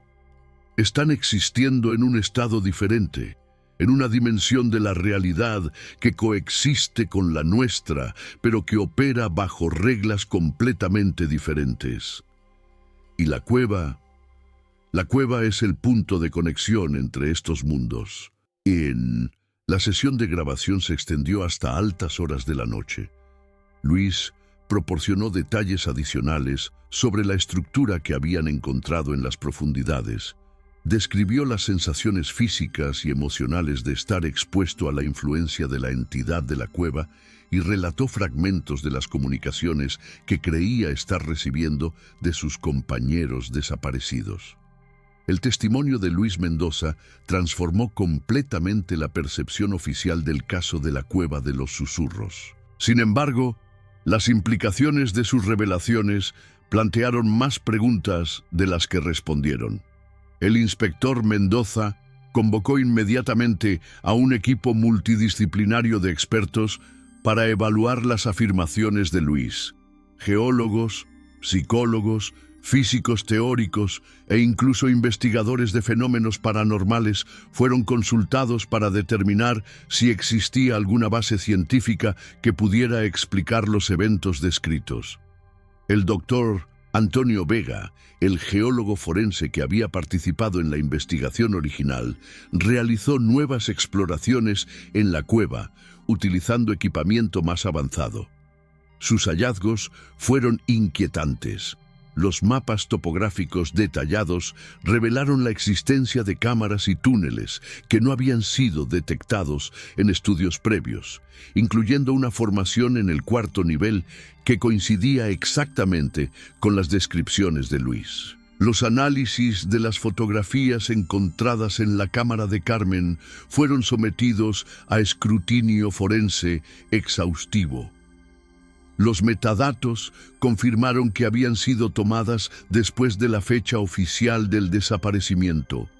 Están existiendo en un estado diferente, en una dimensión de la realidad que coexiste con la nuestra, pero que opera bajo reglas completamente diferentes. Y la cueva es el punto de conexión entre estos mundos. La sesión de grabación se extendió hasta altas horas de la noche. Luis proporcionó detalles adicionales sobre la estructura que habían encontrado en las profundidades. Describió las sensaciones físicas y emocionales de estar expuesto a la influencia de la entidad de la cueva y relató fragmentos de las comunicaciones que creía estar recibiendo de sus compañeros desaparecidos. El testimonio de Luis Mendoza transformó completamente la percepción oficial del caso de la Cueva de los Susurros. Sin embargo, las implicaciones de sus revelaciones plantearon más preguntas de las que respondieron. El inspector Mendoza convocó inmediatamente a un equipo multidisciplinario de expertos para evaluar las afirmaciones de Luis. Geólogos, psicólogos, físicos teóricos e incluso investigadores de fenómenos paranormales fueron consultados para determinar si existía alguna base científica que pudiera explicar los eventos descritos. El doctor Antonio Vega, el geólogo forense que había participado en la investigación original, realizó nuevas exploraciones en la cueva, utilizando equipamiento más avanzado. Sus hallazgos fueron inquietantes. Los mapas topográficos detallados revelaron la existencia de cámaras y túneles que no habían sido detectados en estudios previos, incluyendo una formación en el 4º nivel que coincidía exactamente con las descripciones de Luis. Los análisis de las fotografías encontradas en la cámara de Carmen fueron sometidos a escrutinio forense exhaustivo. Los metadatos confirmaron que habían sido tomadas después de la fecha oficial del desaparecimiento,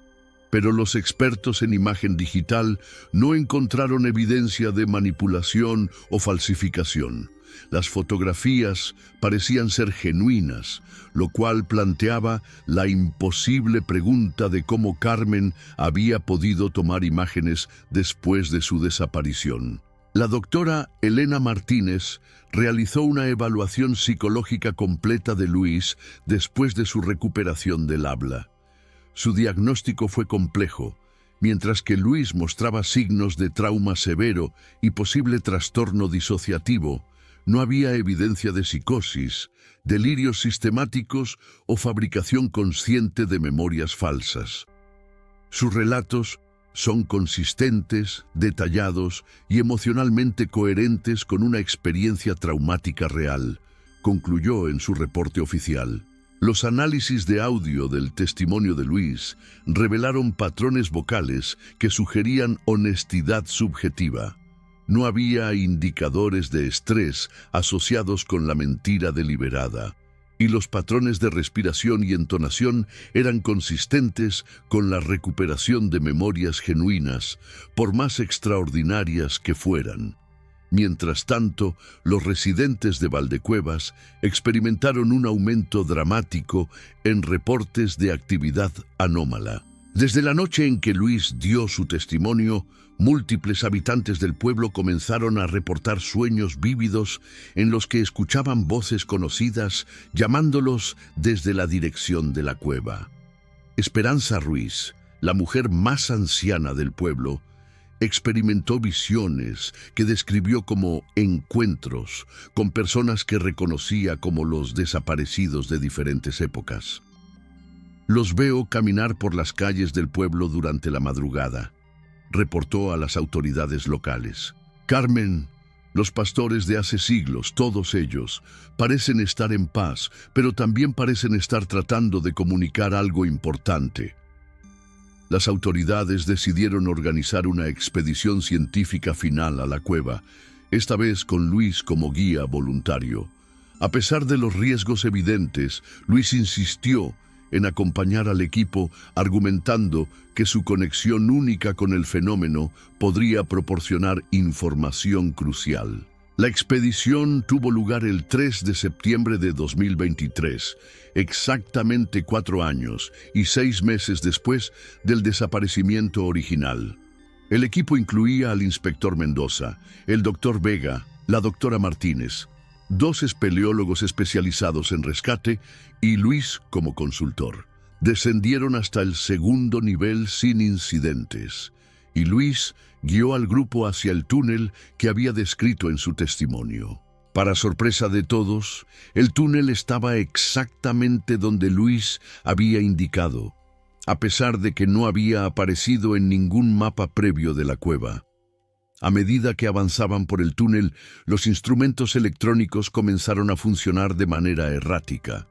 pero los expertos en imagen digital no encontraron evidencia de manipulación o falsificación. Las fotografías parecían ser genuinas, lo cual planteaba la imposible pregunta de cómo Carmen había podido tomar imágenes después de su desaparición. La doctora Elena Martínez realizó una evaluación psicológica completa de Luis después de su recuperación del habla. Su diagnóstico fue complejo. Mientras que Luis mostraba signos de trauma severo y posible trastorno disociativo, no había evidencia de psicosis, delirios sistemáticos o fabricación consciente de memorias falsas. Sus relatos son consistentes, detallados y emocionalmente coherentes con una experiencia traumática real, concluyó en su reporte oficial. Los análisis de audio del testimonio de Luis revelaron patrones vocales que sugerían honestidad subjetiva. No había indicadores de estrés asociados con la mentira deliberada, y los patrones de respiración y entonación eran consistentes con la recuperación de memorias genuinas, por más extraordinarias que fueran. Mientras tanto, los residentes de Valdecuevas experimentaron un aumento dramático en reportes de actividad anómala. Desde la noche en que Luis dio su testimonio, múltiples habitantes del pueblo comenzaron a reportar sueños vívidos en los que escuchaban voces conocidas llamándolos desde la dirección de la cueva. Esperanza Ruiz, la mujer más anciana del pueblo, experimentó visiones que describió como encuentros con personas que reconocía como los desaparecidos de diferentes épocas. Los veo caminar por las calles del pueblo durante la madrugada, reportó a las autoridades locales. Carmen, los pastores de hace siglos, todos ellos, parecen estar en paz, pero también parecen estar tratando de comunicar algo importante. Las autoridades decidieron organizar una expedición científica final a la cueva, esta vez con Luis como guía voluntario. A pesar de los riesgos evidentes, Luis insistió en acompañar al equipo, argumentando que su conexión única con el fenómeno podría proporcionar información crucial. La expedición tuvo lugar el 3 de septiembre de 2023, exactamente 4 años y 6 meses después del desaparecimiento original. El equipo incluía al inspector Mendoza, el doctor Vega, la doctora Martínez, 2 espeleólogos especializados en rescate y Luis como consultor. Descendieron hasta el segundo nivel sin incidentes, y Luis guió al grupo hacia el túnel que había descrito en su testimonio. Para sorpresa de todos, el túnel estaba exactamente donde Luis había indicado, a pesar de que no había aparecido en ningún mapa previo de la cueva. A medida que avanzaban por el túnel, los instrumentos electrónicos comenzaron a funcionar de manera errática.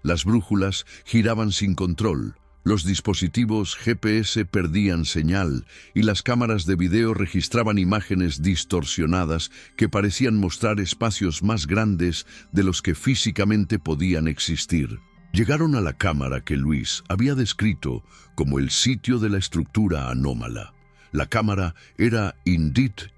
Las brújulas giraban sin control, los dispositivos GPS perdían señal y las cámaras de video registraban imágenes distorsionadas que parecían mostrar espacios más grandes de los que físicamente podían existir. Llegaron a la cámara que Luis había descrito como el sitio de la estructura anómala. La cámara era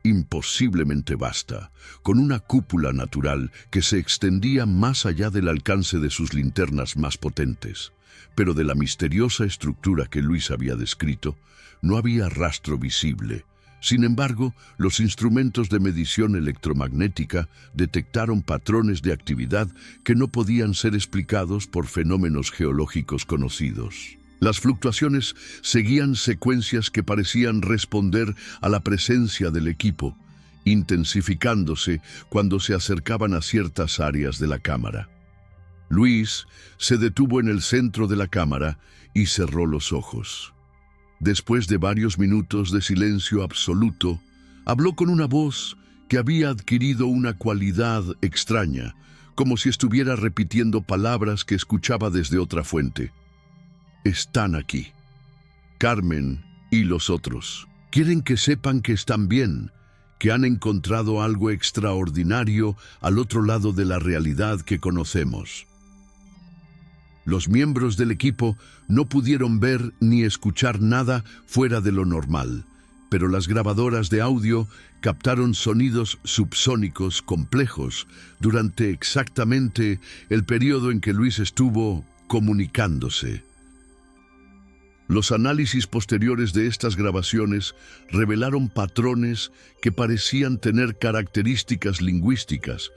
imposiblemente vasta, con una cúpula natural que se extendía más allá del alcance de sus linternas más potentes. Pero de la misteriosa estructura que Luis había descrito, no había rastro visible. Sin embargo, los instrumentos de medición electromagnética detectaron patrones de actividad que no podían ser explicados por fenómenos geológicos conocidos. Las fluctuaciones seguían secuencias que parecían responder a la presencia del equipo, intensificándose cuando se acercaban a ciertas áreas de la cámara. Luis se detuvo en el centro de la cámara y cerró los ojos. Después de varios minutos de silencio absoluto, habló con una voz que había adquirido una cualidad extraña, como si estuviera repitiendo palabras que escuchaba desde otra fuente. Están aquí. Carmen y los otros. Quieren que sepan que están bien, que han encontrado algo extraordinario al otro lado de la realidad que conocemos. Los miembros del equipo no pudieron ver ni escuchar nada fuera de lo normal, pero las grabadoras de audio captaron sonidos subsónicos complejos durante exactamente el periodo en que Luis estuvo comunicándose. Los análisis posteriores de estas grabaciones revelaron patrones que parecían tener características lingüísticas,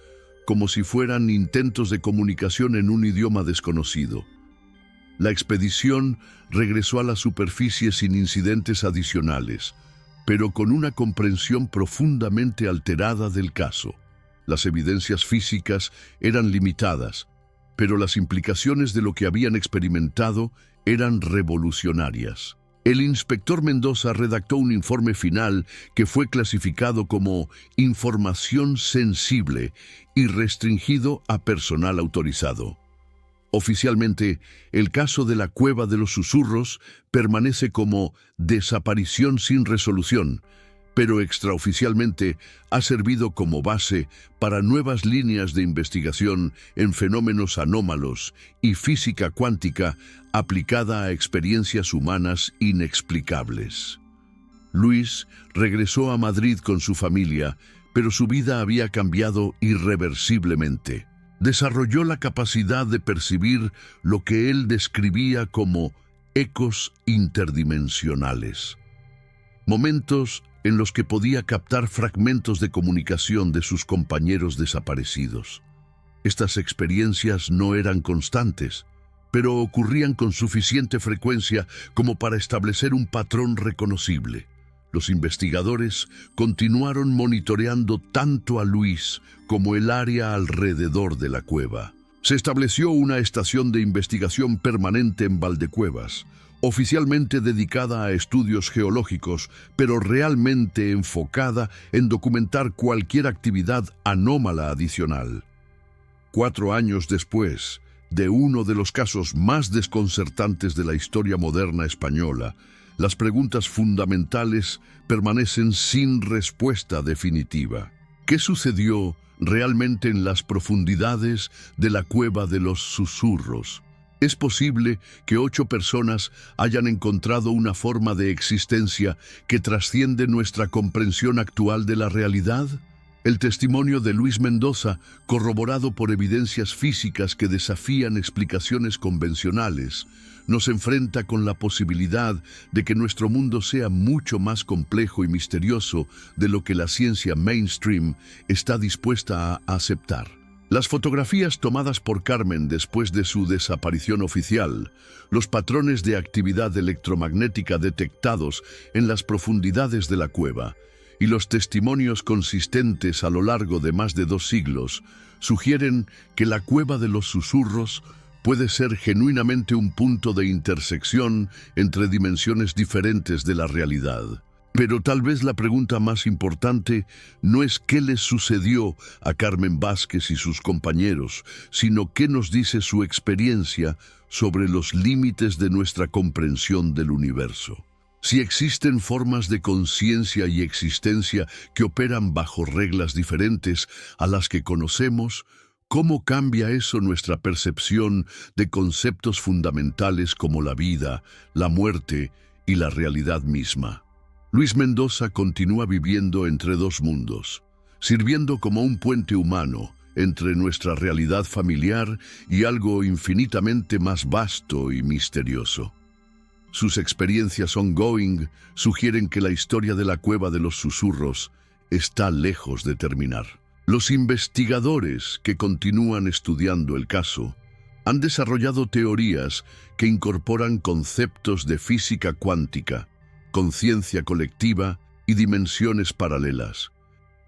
como si fueran intentos de comunicación en un idioma desconocido. La expedición regresó a la superficie sin incidentes adicionales, pero con una comprensión profundamente alterada del caso. Las evidencias físicas eran limitadas, pero las implicaciones de lo que habían experimentado eran revolucionarias. El inspector Mendoza redactó un informe final que fue clasificado como información sensible y restringido a personal autorizado. Oficialmente, el caso de la Cueva de los Susurros permanece como desaparición sin resolución, pero extraoficialmente ha servido como base para nuevas líneas de investigación en fenómenos anómalos y física cuántica aplicada a experiencias humanas inexplicables. Luis regresó a Madrid con su familia, pero su vida había cambiado irreversiblemente. Desarrolló la capacidad de percibir lo que él describía como ecos interdimensionales. Momentos en los que podía captar fragmentos de comunicación de sus compañeros desaparecidos. Estas experiencias no eran constantes, pero ocurrían con suficiente frecuencia como para establecer un patrón reconocible. Los investigadores continuaron monitoreando tanto a Luis como el área alrededor de la cueva. Se estableció una estación de investigación permanente en Valdecuevas, oficialmente dedicada a estudios geológicos, pero realmente enfocada en documentar cualquier actividad anómala adicional. 4 años después de uno de los casos más desconcertantes de la historia moderna española, las preguntas fundamentales permanecen sin respuesta definitiva. ¿Qué sucedió realmente en las profundidades de la Cueva de los Susurros? ¿Es posible que 8 personas hayan encontrado una forma de existencia que trasciende nuestra comprensión actual de la realidad? El testimonio de Luis Mendoza, corroborado por evidencias físicas que desafían explicaciones convencionales, nos enfrenta con la posibilidad de que nuestro mundo sea mucho más complejo y misterioso de lo que la ciencia mainstream está dispuesta a aceptar. Las fotografías tomadas por Carmen después de su desaparición oficial, los patrones de actividad electromagnética detectados en las profundidades de la cueva y los testimonios consistentes a lo largo de más de 2 siglos sugieren que la Cueva de los Susurros puede ser genuinamente un punto de intersección entre dimensiones diferentes de la realidad. Pero tal vez la pregunta más importante no es qué les sucedió a Carmen Vázquez y sus compañeros, sino qué nos dice su experiencia sobre los límites de nuestra comprensión del universo. Si existen formas de conciencia y existencia que operan bajo reglas diferentes a las que conocemos, ¿cómo cambia eso nuestra percepción de conceptos fundamentales como la vida, la muerte y la realidad misma? Luis Mendoza continúa viviendo entre 2 mundos, sirviendo como un puente humano entre nuestra realidad familiar y algo infinitamente más vasto y misterioso. Sus experiencias ongoing sugieren que la historia de la Cueva de los Susurros está lejos de terminar. Los investigadores que continúan estudiando el caso han desarrollado teorías que incorporan conceptos de física cuántica, conciencia colectiva y dimensiones paralelas.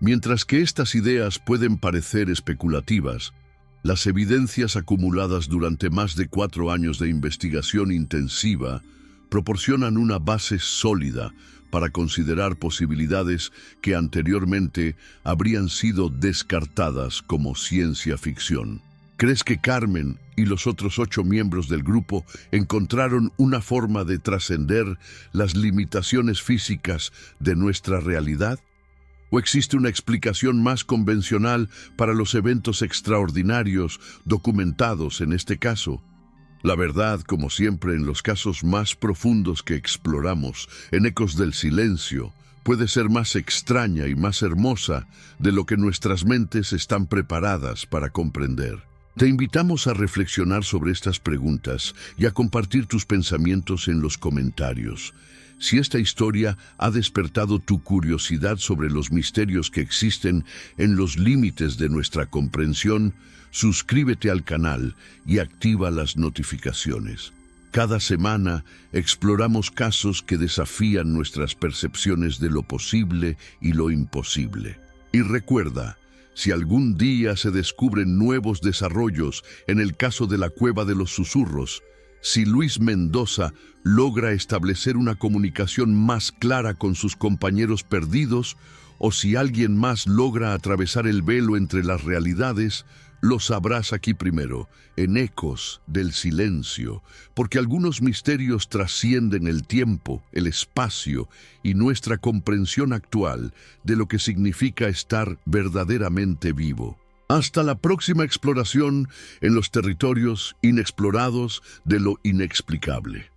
Mientras que estas ideas pueden parecer especulativas, las evidencias acumuladas durante más de 4 años de investigación intensiva proporcionan una base sólida para considerar posibilidades que anteriormente habrían sido descartadas como ciencia ficción. ¿Crees que Carmen y los otros 8 miembros del grupo encontraron una forma de trascender las limitaciones físicas de nuestra realidad? ¿O existe una explicación más convencional para los eventos extraordinarios documentados en este caso? La verdad, como siempre en los casos más profundos que exploramos, en Ecos del Silencio, puede ser más extraña y más hermosa de lo que nuestras mentes están preparadas para comprender. Te invitamos a reflexionar sobre estas preguntas y a compartir tus pensamientos en los comentarios. Si esta historia ha despertado tu curiosidad sobre los misterios que existen en los límites de nuestra comprensión, suscríbete al canal y activa las notificaciones. Cada semana exploramos casos que desafían nuestras percepciones de lo posible y lo imposible. Y recuerda, si algún día se descubren nuevos desarrollos en el caso de la Cueva de los Susurros, si Luis Mendoza logra establecer una comunicación más clara con sus compañeros perdidos, o si alguien más logra atravesar el velo entre las realidades, lo sabrás aquí primero, en Ecos del Silencio, porque algunos misterios trascienden el tiempo, el espacio y nuestra comprensión actual de lo que significa estar verdaderamente vivo. Hasta la próxima exploración en los territorios inexplorados de lo inexplicable.